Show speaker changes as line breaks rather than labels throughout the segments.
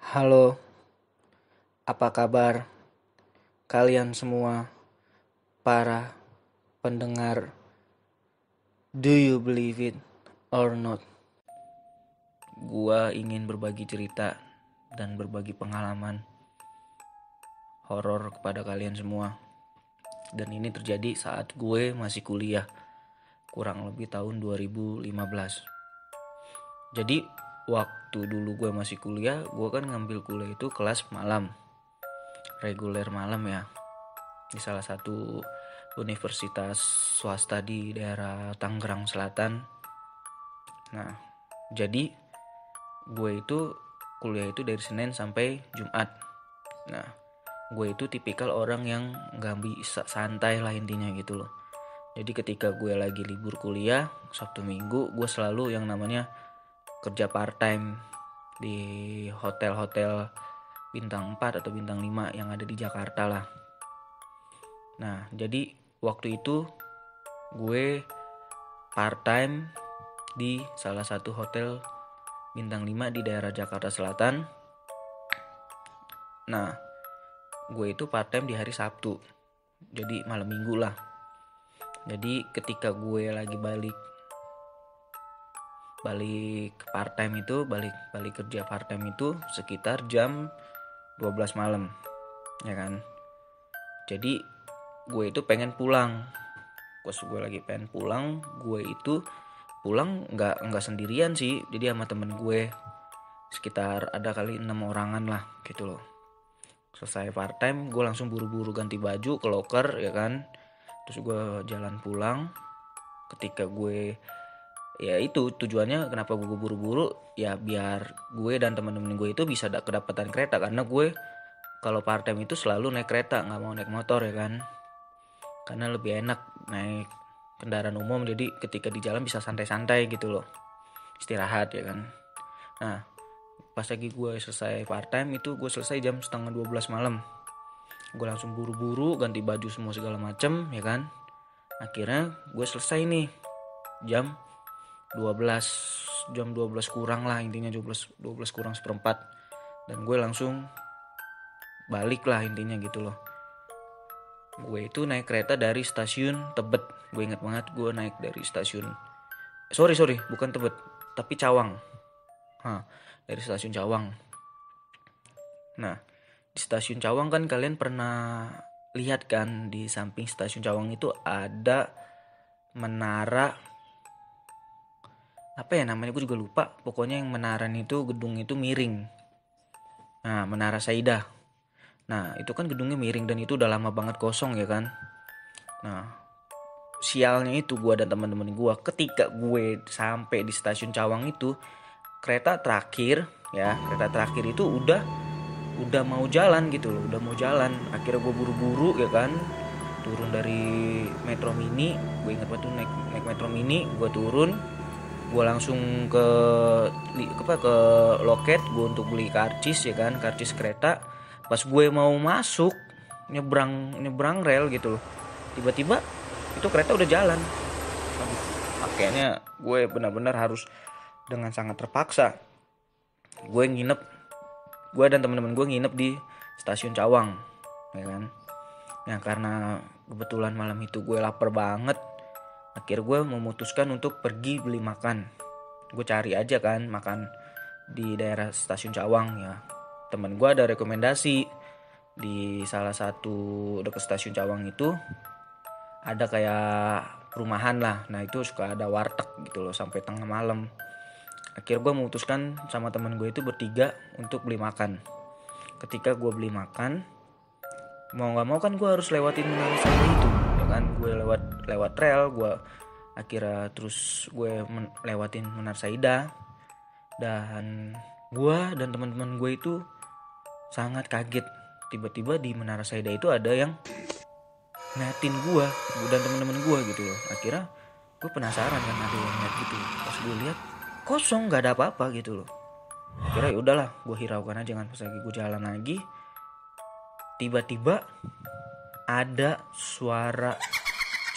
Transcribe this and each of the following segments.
Halo, apa kabar kalian semua para pendengar? Do you believe it or not? Gua ingin berbagi cerita dan berbagi pengalaman horor kepada kalian semua. Dan ini terjadi saat gue masih kuliah, kurang lebih tahun 2015. Jadi waktu dulu gue masih kuliah, gue kan ngambil kuliah itu kelas malam, reguler malam ya, di salah satu universitas swasta di daerah Tangerang Selatan. Nah, jadi gue itu kuliah itu dari Senin sampai Jumat. Nah, gue itu tipikal orang yang gak bisa santai lah intinya gitu loh. Jadi ketika gue lagi libur kuliah, Sabtu Minggu, gue selalu yang namanya kerja part time di hotel-hotel bintang 4 atau bintang 5 yang ada di Jakarta lah. Nah, jadi waktu itu gue part time di salah satu hotel bintang 5 di daerah Jakarta Selatan. Nah, gue itu part time di hari Sabtu. Jadi malam minggu lah. Jadi ketika gue lagi balik part time itu, balik kerja part time itu sekitar jam 12 malam. Ya kan? Jadi gue itu pengen pulang. Pas gue lagi pengen pulang, gue itu pulang nggak sendirian sih, jadi sama temen gue sekitar ada kali 6 orangan lah gitu loh. Selesai part time gue langsung buru-buru ganti baju ke locker ya kan, terus gue jalan pulang. Ketika gue ya itu tujuannya kenapa gue buru-buru ya biar gue dan teman-teman gue itu bisa kedapatan kereta, karena gue kalau part time itu selalu naik kereta, nggak mau naik motor ya kan, karena lebih enak naik kendaraan umum. Jadi ketika di jalan bisa santai-santai gitu loh, istirahat ya kan. Nah, pas lagi gue selesai part time itu, gue selesai jam setengah 12 malam. Gue langsung buru-buru ganti baju semua segala macem ya kan. Akhirnya gue selesai nih jam 12, jam 12 kurang lah intinya, 12 kurang seperempat. Dan gue langsung balik lah intinya gitu loh. Gue itu naik kereta dari stasiun Tebet. Gue ingat banget gue naik dari stasiun, sorry bukan Tebet tapi Cawang. Dari stasiun Cawang. Nah, di stasiun Cawang kan kalian pernah lihat kan, di samping stasiun Cawang itu ada menara, apa ya namanya gue juga lupa. Pokoknya yang menara itu gedung itu miring. Nah, Menara Saidah. Nah, itu kan gedungnya miring dan itu udah lama banget kosong ya kan. Nah, sialnya itu gue dan teman-teman gue, ketika gue sampai di stasiun Cawang itu, kereta terakhir itu udah mau jalan gitu loh, udah mau jalan. Akhirnya gue buru-buru ya kan, turun dari Metro Mini. Gue ingat banget tuh naik Metro Mini, gue turun, gue langsung ke loket gue untuk beli karcis ya kan, karcis kereta. Pas gue mau masuk nyebrang rel gitu loh, tiba-tiba itu kereta udah jalan. Akhirnya gue benar-benar harus dengan sangat terpaksa gue dan teman-teman gue nginep di stasiun Cawang ya kan. Nah, karena kebetulan malam itu gue lapar banget, akhirnya gue memutuskan untuk pergi beli makan. Gue cari aja kan makan di daerah stasiun Cawang ya. Temen gue ada rekomendasi di salah satu dekat stasiun Cawang itu ada kayak perumahan lah. Nah, itu suka ada warteg gitu loh sampai tengah malam. Akhirnya gue memutuskan sama temen gue itu bertiga untuk beli makan. Ketika gue beli makan, mau nggak mau kan gue harus lewatin Menara Saida itu ya kan. Gue lewat rel, gue akhirnya terus gue lewatin Menara Saida. Dan gue dan teman-teman gue itu sangat kaget, tiba-tiba di Menara Saida itu ada yang ngeliatin gue dan teman-teman gue gitu loh. Akhirnya gue penasaran kan, ada yang ngeliat gitu. Pas gue lihat kosong, nggak ada apa-apa gitu loh. Akhirnya ya udahlah, gue hiraukan aja kan. Pas lagi gue jalan lagi, tiba-tiba ada suara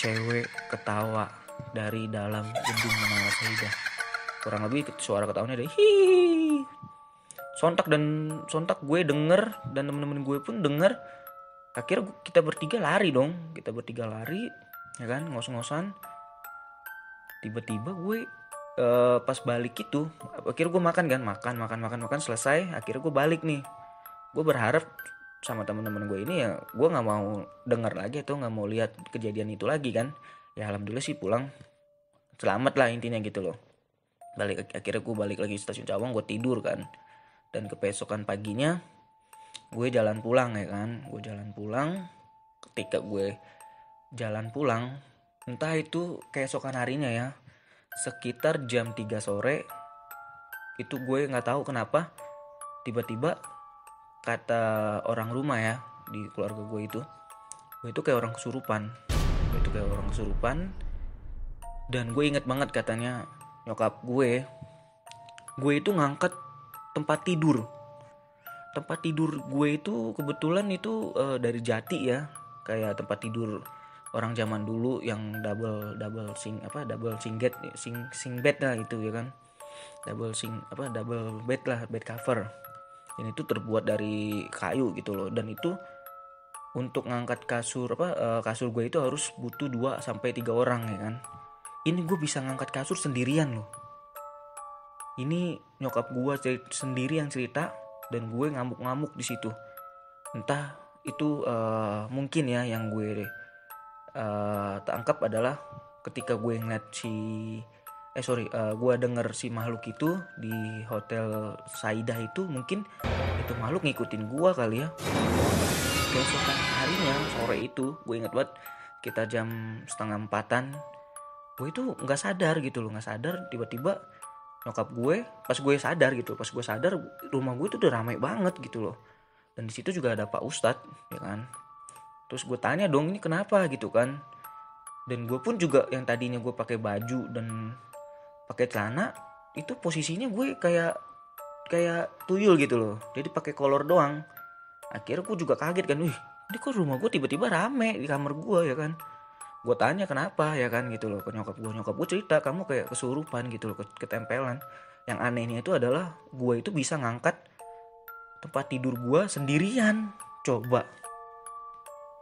cewek ketawa dari dalam gedung Menara Saida. Kurang lebih suara ketawanya ada hihihi. sontak gue denger, dan temen-temen gue pun denger. Akhirnya kita bertiga lari ya kan, ngos-ngosan. Tiba-tiba gue pas balik itu, akhirnya gue makan selesai. Akhirnya gue balik nih. Gue berharap sama teman-teman gue ini ya, gue nggak mau dengar lagi atau nggak mau lihat kejadian itu lagi kan. Ya alhamdulillah sih pulang selamat lah intinya gitu loh. Akhirnya gue balik lagi stasiun Cawang, gue tidur kan. Dan keesokan paginya gue jalan pulang ya kan. Ketika gue jalan pulang, entah itu keesokan harinya ya, sekitar jam 3 sore itu gue nggak tahu kenapa tiba-tiba kata orang rumah ya di keluarga gue itu kayak orang kesurupan. Dan gue inget banget katanya nyokap gue itu ngangkat tempat tidur gue itu kebetulan itu dari jati ya, kayak tempat tidur orang zaman dulu yang double bed lah itu ya kan, double bed lah, bed cover. Dan itu terbuat dari kayu gitu loh. Dan itu untuk ngangkat kasur gue itu harus butuh 2 sampai 3 orang ya kan. Ini gue bisa ngangkat kasur sendirian loh. Ini nyokap gue sendiri yang cerita, dan gue ngamuk-ngamuk di situ. Entah itu mungkin ya yang gue tangkap adalah ketika gue ngeliat gue denger si makhluk itu di hotel Saidah itu, mungkin itu makhluk ngikutin gue kali ya. Keesokan harinya sore itu gue inget banget, kita jam 3:30, gue itu nggak sadar tiba-tiba nyokap gue, pas gue sadar rumah gue itu udah ramai banget gitu loh. Dan di situ juga ada Pak Ustadz ya kan. Terus gue tanya dong, ini kenapa gitu kan. Dan gue pun juga yang tadinya gue pakai baju dan pakai celana, itu posisinya gue kayak tuyul gitu loh, jadi pakai kolor doang. Akhirnya gue juga kaget kan, ini kok rumah gue tiba-tiba rame di kamar gue ya kan. Gue tanya kenapa ya kan gitu loh ke nyokap gue cerita, kamu kayak kesurupan gitu loh, ketempelan. Yang anehnya itu adalah gue itu bisa ngangkat tempat tidur gue sendirian. Coba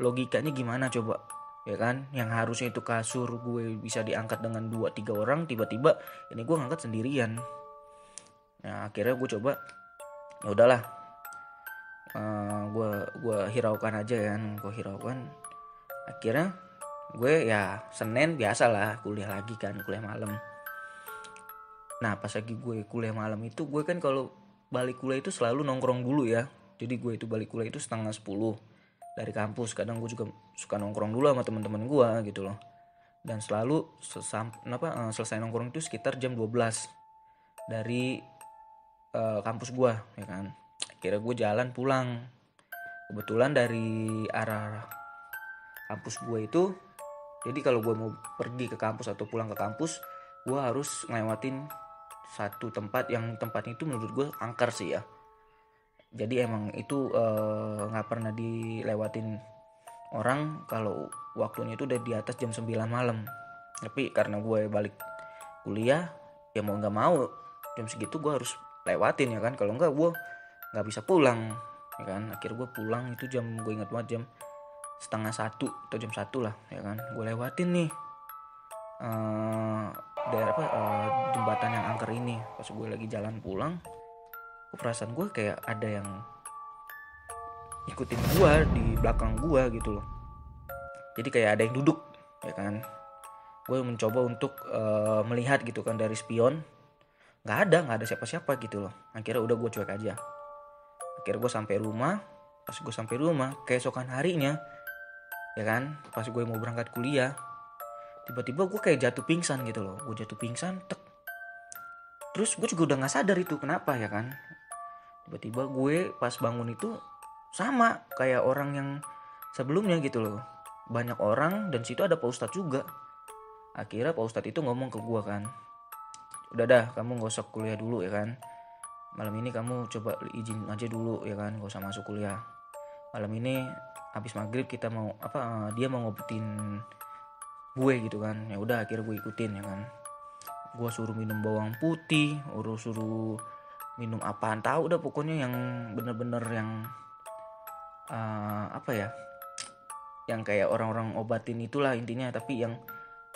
logikanya gimana coba ya kan, yang harusnya itu kasur gue bisa diangkat dengan 2-3 orang, tiba-tiba ini gue ngangkat sendirian. Nah akhirnya gue coba, ya udahlah, gue hiraukan aja kan, akhirnya gue ya Senin biasalah kuliah malam. Nah pas lagi gue kuliah malam itu, gue kan kalau balik kuliah itu selalu nongkrong dulu ya. Jadi gue itu balik kuliah itu 9:30 dari kampus. Kadang gue juga suka nongkrong dulu sama teman-teman gue gitu loh. Dan selalu selesai nongkrong itu sekitar jam 12 dari kampus gue ya kan. Akhirnya gue jalan pulang. Kebetulan dari arah kampus gue itu, jadi kalau gue mau pergi ke kampus atau pulang ke kampus, gue harus ngelewatin satu tempat yang tempatnya itu menurut gue angker sih ya. Jadi emang itu gak pernah dilewatin orang kalau waktunya itu udah di atas jam 9 malam. Tapi karena gue balik kuliah, ya mau gak mau jam segitu gue harus lewatin ya kan. Kalau enggak gue gak bisa pulang ya kan. Akhirnya gue pulang itu gue ingat banget jam 12:30 atau jam 1 lah ya kan. Gue lewatin nih daerah jembatan yang angker ini. Pas gue lagi jalan pulang, perasaan gue kayak ada yang ikutin gue di belakang gue gitu loh. Jadi kayak ada yang duduk ya kan. Gue mencoba untuk melihat gitu kan dari spion, nggak ada siapa-siapa gitu loh. Akhirnya udah gue cuek aja. Akhirnya gue sampai rumah. Pas gue sampai rumah keesokan harinya ya kan, pas gue mau berangkat kuliah, tiba-tiba gue kayak jatuh pingsan gitu loh. Gue jatuh pingsan, terus gue juga udah nggak sadar itu kenapa ya kan. Tiba-tiba gue pas bangun itu sama kayak orang yang sebelumnya gitu loh. Banyak orang dan situ ada Pak Ustadz juga. Akhirnya Pak Ustadz itu ngomong ke gue kan, udah dah kamu gak usah kuliah dulu ya kan. Malam ini kamu coba izin aja dulu ya kan, gak usah masuk kuliah. Malam ini habis maghrib kita mau dia mau ngobatin gue gitu kan. Ya udah akhirnya gue ikutin ya kan. Gue suruh minum bawang putih, suruh minum apaan tahu udah, pokoknya yang bener-bener yang apa ya, yang kayak orang-orang obatin itulah intinya, tapi yang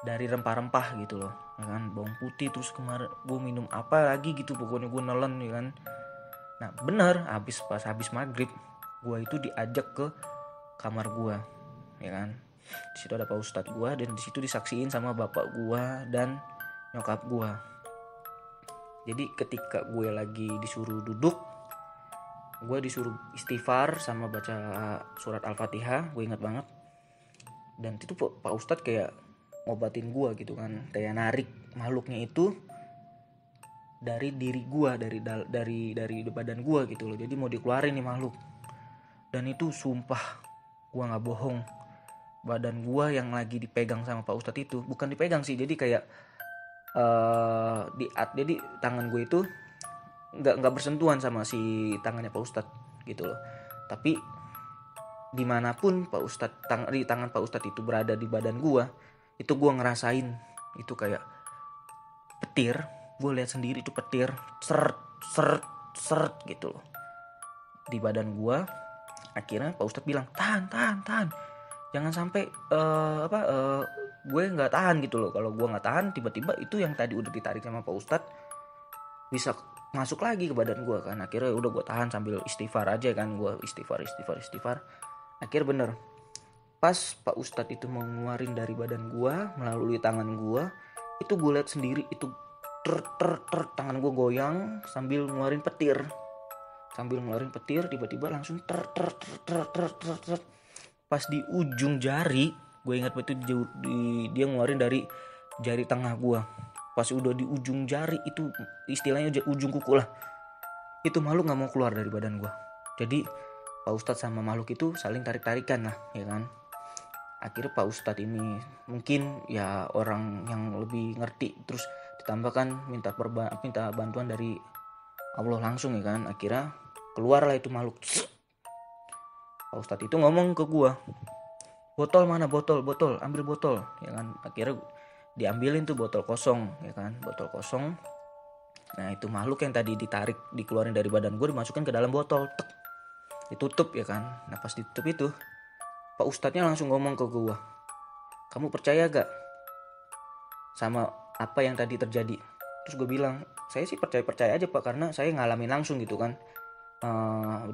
dari rempah-rempah gitu loh, ya kan, bawang putih. Terus kemarin gue minum apa lagi gitu, pokoknya gue nelen, ya kan. Nah bener, pas habis maghrib gue itu diajak ke kamar gue, ya kan. Di situ ada pak ustadz gue, dan di situ disaksiin sama bapak gue dan nyokap gue. Jadi ketika gue lagi disuruh duduk, gue disuruh istighfar sama baca surat al-fatihah, gue ingat banget. Dan itu pak ustadz kayak ngobatin gue gitu kan, kayak narik makhluknya itu dari diri gue, dari badan gue gitu loh. Jadi mau dikeluarin nih makhluk. Dan itu sumpah gue nggak bohong, badan gue yang lagi dipegang sama pak ustadz itu, bukan dipegang sih, jadi kayak jadi tangan gue itu nggak bersentuhan sama si tangannya pak ustadz gitu loh. Tapi dimanapun pak ustadz, di tangan pak ustadz itu berada di badan gue, itu gue ngerasain itu kayak petir. Gue lihat sendiri itu petir seret seret seret gitu loh di badan gue. Akhirnya pak ustadz bilang, tahan, jangan sampai gue nggak tahan gitu loh. Kalau gue nggak tahan, tiba-tiba itu yang tadi udah ditarik sama pak ustadz bisa masuk lagi ke badan gue kan. Akhirnya udah gue tahan sambil istighfar aja kan, gue istighfar. Akhirnya bener, pas pak ustadz itu mau ngeluarin dari badan gue melalui tangan gue, itu gue lihat sendiri itu tangan gue goyang sambil ngeluarin petir. Tiba-tiba langsung pas di ujung jari. Gue ingat betul dia ngeluarin dari jari tengah gue. Pas udah di ujung jari itu, istilahnya ujung kuku lah, itu makhluk gak mau keluar dari badan gue. Jadi pak ustadz sama makhluk itu saling tarik-tarikan lah, ya kan. Akhirnya pak ustadz ini mungkin ya orang yang lebih ngerti, terus ditambahkan minta bantuan dari Allah langsung, ya kan. Akhirnya keluarlah itu makhluk. Pak ustadz itu ngomong ke gua, botol mana, botol, ambil botol, ya kan. Akhirnya diambilin tuh botol kosong, ya kan, botol kosong. Nah itu makhluk yang tadi dikeluarin dari badan gue dimasukin ke dalam botol, tek, ditutup, ya kan. Nah pas ditutup itu, pak ustadznya langsung ngomong ke gue, kamu percaya gak sama apa yang tadi terjadi? Terus gue bilang, saya sih percaya aja pak, karena saya ngalamin langsung gitu kan.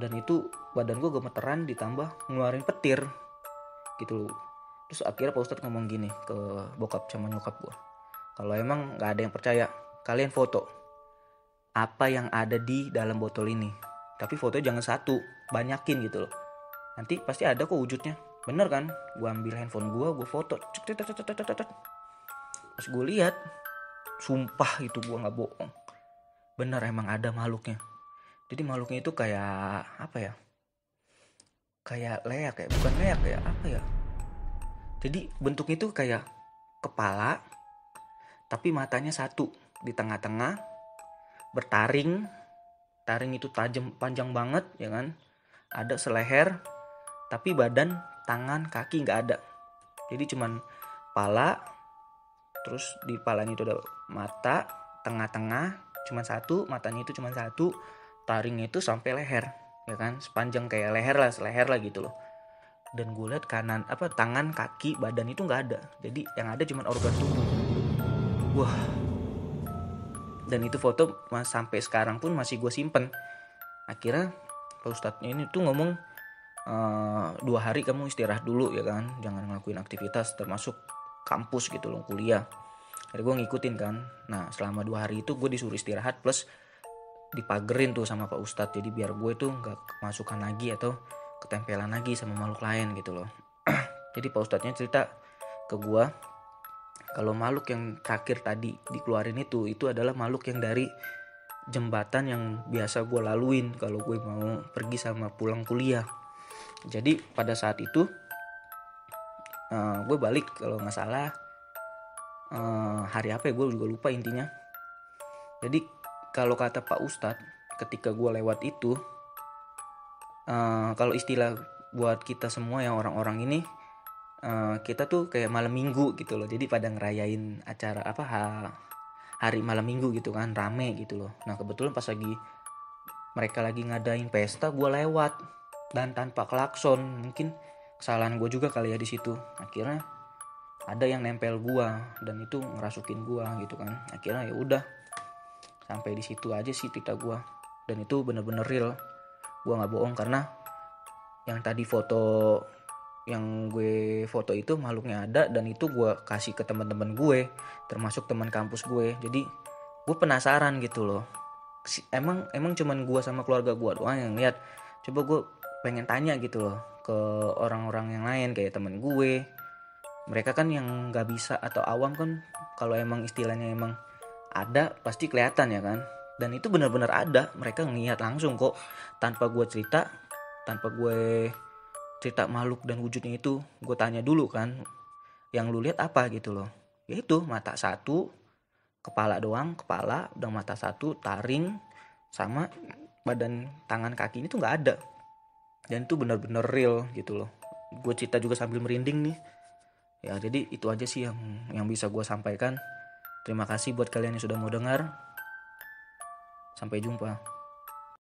Dan itu badan gue gemeteran ditambah ngeluarin petir gitu. Terus akhirnya pak ustadz ngomong gini ke bokap sama nyokap gue, kalau emang gak ada yang percaya, kalian foto apa yang ada di dalam botol ini. Tapi fotonya jangan satu, banyakin gitu loh, nanti pasti ada kok wujudnya. Bener kan? Gue ambil handphone gue foto. Pas gue lihat, sumpah itu gue nggak bohong, bener emang ada makhluknya. Jadi makhluknya itu kayak apa ya? Kayak leak, kayak bukan leak, kayak apa ya? Jadi bentuknya itu kayak kepala, tapi matanya satu di tengah-tengah, bertaring. Taring itu tajam, panjang banget, ya kan? Ada seleher, tapi badan, tangan, kaki nggak ada. Jadi cuman pala, terus di palanya itu ada mata, tengah-tengah cuman satu, matanya itu cuman satu, taringnya itu sampai leher, ya kan? Sepanjang kayak leher lah gitu loh. Dan gue lihat tangan, kaki, badan itu nggak ada. Jadi yang ada cuman organ tubuh. Wah. Dan itu foto sampai sekarang pun masih gue simpen. Akhirnya pak ustadznya ini tuh ngomong, 2 hari kamu istirahat dulu, ya kan, jangan ngelakuin aktivitas termasuk kampus gitu loh, kuliah. Jadi gue ngikutin kan. Nah selama 2 hari itu gue disuruh istirahat, plus dipagerin tuh sama pak ustadz, jadi biar gue tuh gak kemasukan lagi atau ketempelan lagi sama makhluk lain gitu loh. Jadi pak ustadznya cerita ke gue, kalau makhluk yang terakhir tadi dikeluarin itu adalah makhluk yang dari jembatan yang biasa gue laluin kalau gue mau pergi sama pulang kuliah. Jadi pada saat itu gue balik kalau nggak salah hari apa ya, gue juga lupa intinya. Jadi kalau kata pak ustadz, ketika gue lewat itu, kalau istilah buat kita semua yang orang-orang ini, kita tuh kayak malam minggu gitu loh. Jadi pada ngerayain acara hari malam minggu gitu kan, rame gitu loh. Nah kebetulan pas lagi mereka lagi ngadain pesta, gue lewat dan tanpa klakson. Mungkin kesalahan gue juga kali ya di situ. Akhirnya ada yang nempel gue dan itu ngerasukin gue gitu kan. Akhirnya ya udah, sampai di situ aja sih cerita gue. Dan itu bener-bener real, gue nggak bohong. Karena yang tadi foto, yang gue foto itu makhluknya ada, dan itu gue kasih ke teman-teman gue, termasuk teman kampus gue. Jadi gue penasaran gitu loh, emang cuman gue sama keluarga gue doang yang lihat. Coba gue pengen tanya gitu loh ke orang-orang yang lain, kayak temen gue. Mereka kan yang nggak bisa atau awam kan, kalau emang istilahnya emang ada pasti kelihatan ya kan. Dan itu benar-benar ada, mereka ngelihat langsung kok, tanpa gue cerita, tanpa gue cerita makhluk dan wujudnya itu. Gue tanya dulu kan, yang lu lihat apa gitu loh. Ya itu, mata satu, kepala doang, kepala udah, mata satu, taring, sama badan tangan kaki ini tuh nggak ada. Dan itu benar-benar real gitu loh. Gue cerita juga sambil merinding nih. Ya jadi itu aja sih yang bisa gue sampaikan. Terima kasih buat kalian yang sudah mau dengar. Sampai jumpa.